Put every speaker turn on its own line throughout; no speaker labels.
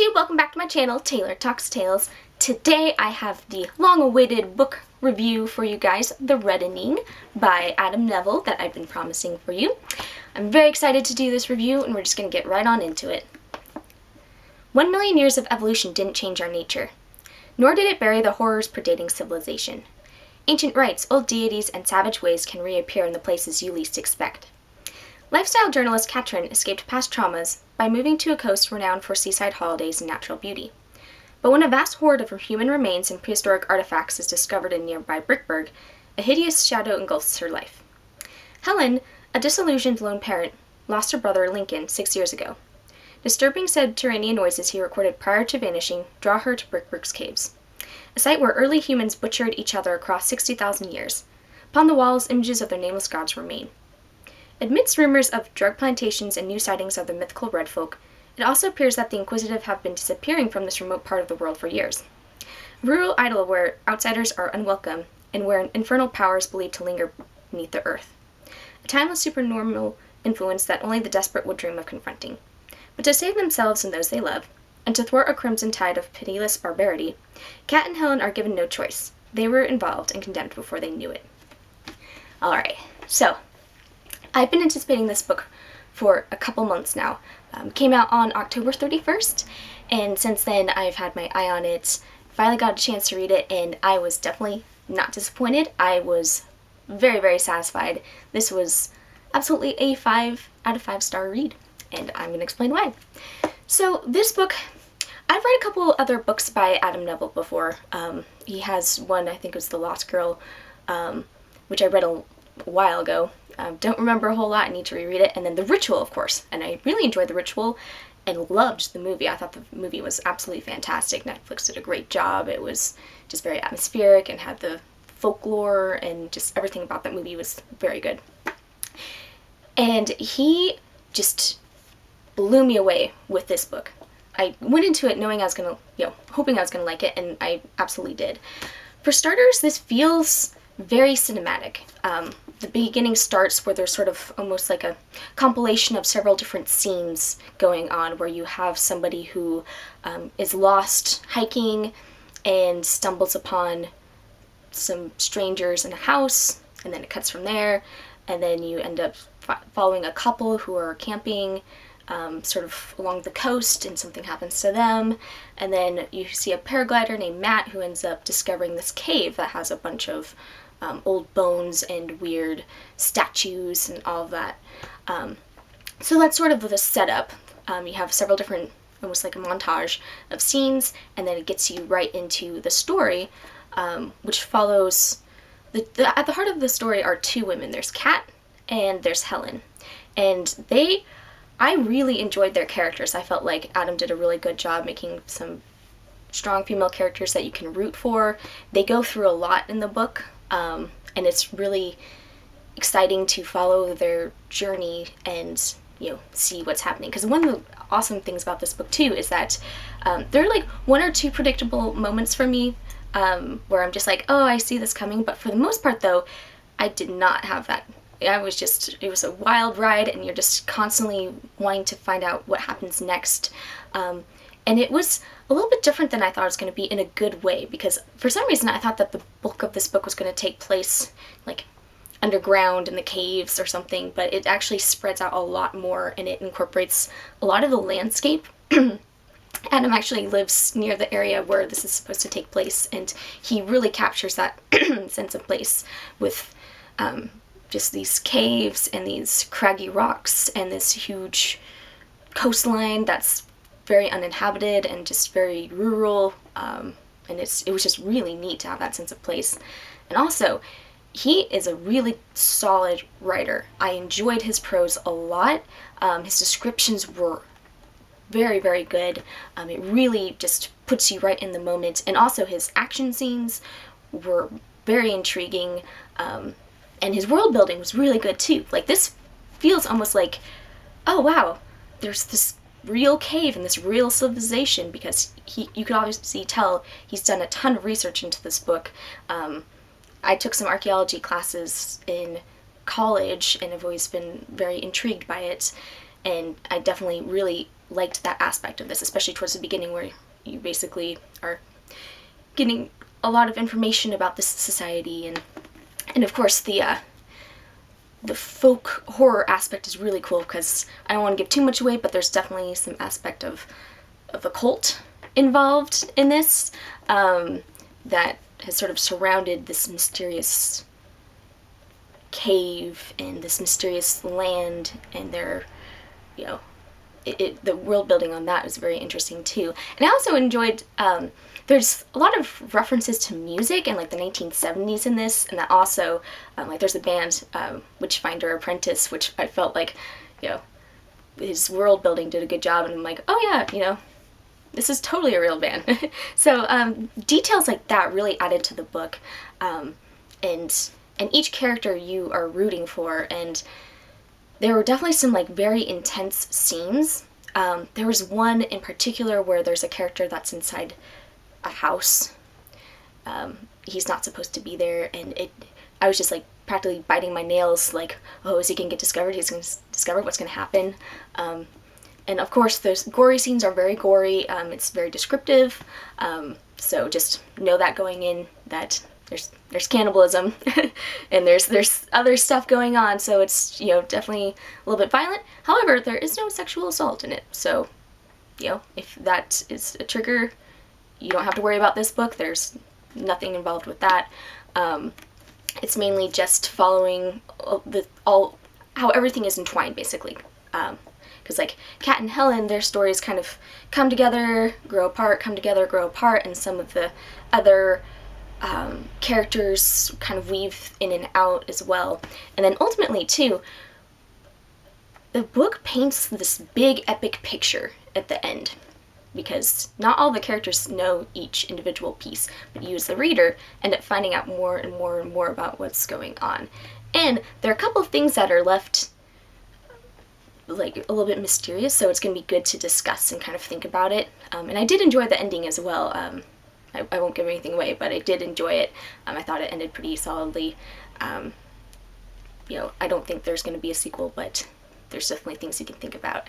YouTube, welcome back to my channel, Taylor Talks Tales. Today I have the long-awaited book review for you guys, The Reddening by Nevill that I've been promising for you. I'm very excited to do this review and we're just going to get right on into it. 1,000,000 years of evolution didn't change our nature, nor did it bury the horrors predating civilization. Ancient rites, old deities, and savage ways can reappear in the places you least expect. Lifestyle journalist Katrin escaped past traumas by moving to a coast renowned for seaside holidays and natural beauty. But when a vast hoard of human remains and prehistoric artifacts is discovered in nearby Brickburg, a hideous shadow engulfs her life. Helen, a disillusioned lone parent, lost her brother Lincoln 6 years ago. Disturbing subterranean noises he recorded prior to vanishing draw her to Brickburg's caves, a site where early humans butchered each other across 60,000 years. Upon the walls, images of their nameless gods remain. Amidst rumors of drug plantations and new sightings of the mythical red folk, it also appears that the Inquisitive have been disappearing from this remote part of the world for years. A rural idyll where outsiders are unwelcome and where an infernal power is believed to linger beneath the earth. A timeless supernormal influence that only the desperate would dream of confronting. But to save themselves and those they love, and to thwart a crimson tide of pitiless barbarity, Kat and Helen are given no choice. They were involved and condemned before they knew it. Alright, so I've been anticipating this book for a couple months now. Came out on October 31st, and since then I've had my eye on it. Finally got a chance to read it, and I was definitely not disappointed. I was very, very satisfied. This was absolutely a 5 out of 5 star read, and I'm going to explain why. So this book, I've read a couple other books by Nevill before. He has one, I think it was The Lost Girl, which I read a while ago. Don't remember a whole lot, I need to reread it. And then The Ritual, of course, and I really enjoyed The Ritual and loved the movie. I thought the movie was absolutely fantastic. Netflix did a great job. It was just very atmospheric and had the folklore, and just everything about that movie was very good. And he just blew me away with this book. I went into it knowing I was gonna, hoping I was gonna like it, and I absolutely did. For starters, this feels very cinematic. The beginning starts where there's sort of almost like a compilation of several different scenes going on, where you have somebody who is lost hiking and stumbles upon some strangers in a house, and then it cuts from there, and then you end up following a couple who are camping sort of along the coast, and something happens to them, and then you see a paraglider named Matt who ends up discovering this cave that has a bunch of old bones and weird statues and all of that. So that's sort of the setup. You have several different, almost like a montage of scenes, and then it gets you right into the story, which follows, at the heart of the story are two women. There's Kat and there's Helen. And I really enjoyed their characters. I felt like Adam did a really good job making some strong female characters that you can root for. They go through a lot in the book, and it's really exciting to follow their journey and see what's happening. Because one of the awesome things about this book too is that there are like one or two predictable moments for me where I'm just like, oh, I see this coming. But for the most part though, I did not have that. It was a wild ride, and you're just constantly wanting to find out what happens next. And it was a little bit different than I thought it was going to be, in a good way, because for some reason I thought that the bulk of this book was going to take place like underground in the caves or something, but it actually spreads out a lot more, and it incorporates a lot of the landscape. Adam actually lives near the area where this is supposed to take place, and he really captures that sense of place with just these caves and these craggy rocks and this huge coastline that's very uninhabited and just very rural, and it was just really neat to have that sense of place. And also, he is a really solid writer. I enjoyed his prose a lot. His descriptions were very, very good. It really just puts you right in the moment, and also his action scenes were very intriguing, and his world building was really good too. Like, this feels almost like, oh wow, there's this real cave and this real civilization, because you could obviously tell he's done a ton of research into this book. I took some archaeology classes in college, and I've always been very intrigued by it, and I definitely really liked that aspect of this, especially towards the beginning where you basically are getting a lot of information about this society, and of course the folk horror aspect is really cool because I don't want to give too much away, but there's definitely some aspect of a cult involved in this that has sort of surrounded this mysterious cave and this mysterious land, and their, you know, the world building on that was very interesting too. And I also enjoyed, there's a lot of references to music and like the 1970s in this, and that also, like there's a band, Witchfinder Apprentice, which I felt like, you know, his world building did a good job, and I'm like, oh yeah, you know, this is totally a real band. So details like that really added to the book, and each character you are rooting for, and there were definitely some like very intense scenes. There was one in particular where there's a character that's inside a house. He's not supposed to be there, and I was just like practically biting my nails, like, oh, is he gonna get discovered? He's gonna discover what's gonna happen. And of course, those gory scenes are very gory. It's very descriptive. So just know that going in, that there's cannibalism and there's other stuff going on. So it's, you know, definitely a little bit violent. However, there is no sexual assault in it. So, you know, if that is a trigger, you don't have to worry about this book. There's nothing involved with that. It's mainly just following how everything is entwined, basically. Because like Kat and Helen, their stories kind of come together, grow apart, come together, grow apart, and some of the other characters kind of weave in and out as well. And then ultimately too, the book paints this big epic picture at the end, because not all the characters know each individual piece, but you as the reader end up finding out more and more and more about what's going on. And there are a couple of things that are left like a little bit mysterious, so it's going to be good to discuss and kind of think about it. And I did enjoy the ending as well. I won't give anything away, but I did enjoy it. I thought it ended pretty solidly. You know, I don't think there's going to be a sequel, but there's definitely things you can think about.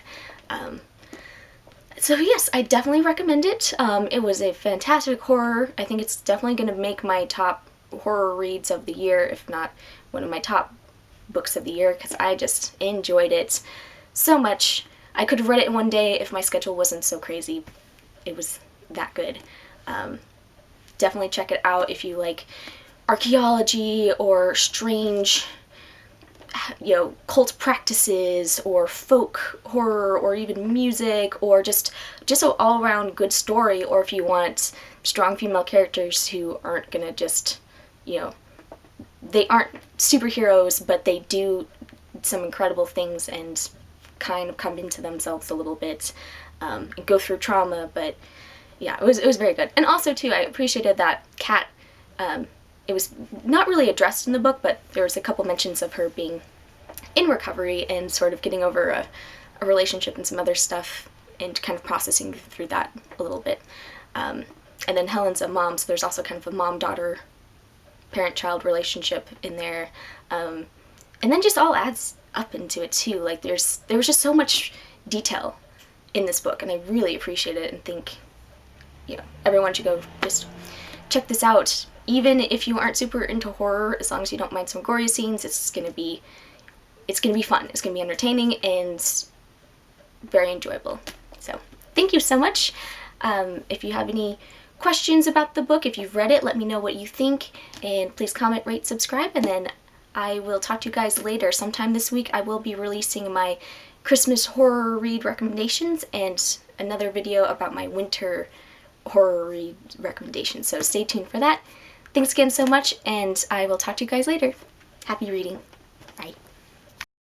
So yes, I definitely recommend it. It was a fantastic horror. I think it's definitely going to make my top horror reads of the year, if not one of my top books of the year, because I just enjoyed it so much. I could have read it in one day if my schedule wasn't so crazy. It was that good. Definitely check it out if you like archaeology or strange, you know, cult practices or folk horror or even music, or just an all-around good story, or if you want strong female characters who aren't gonna just, you know, they aren't superheroes, but they do some incredible things and kind of come into themselves a little bit, and go through trauma. But yeah, it was very good. And also too, I appreciated that Kat, it was not really addressed in the book, but there was a couple mentions of her being in recovery and sort of getting over a relationship and some other stuff, and kind of processing through that a little bit. And then Helen's a mom, so there's also kind of a mom-daughter, parent-child relationship in there. And then just all adds up into it too. Like there was just so much detail in this book, and I really appreciate it, and think, you know, everyone should go just check this out. Even if you aren't super into horror, as long as you don't mind some gory scenes, it's gonna be fun. It's gonna be entertaining and very enjoyable. So thank you so much. If you have any questions about the book, if you've read it, let me know what you think, and please comment, rate, subscribe, and then I will talk to you guys later. Sometime this week I will be releasing my Christmas horror read recommendations and another video about my winter horror read recommendations, so stay tuned for that. Thanks again so much, and I will talk to you guys later. Happy reading. Bye.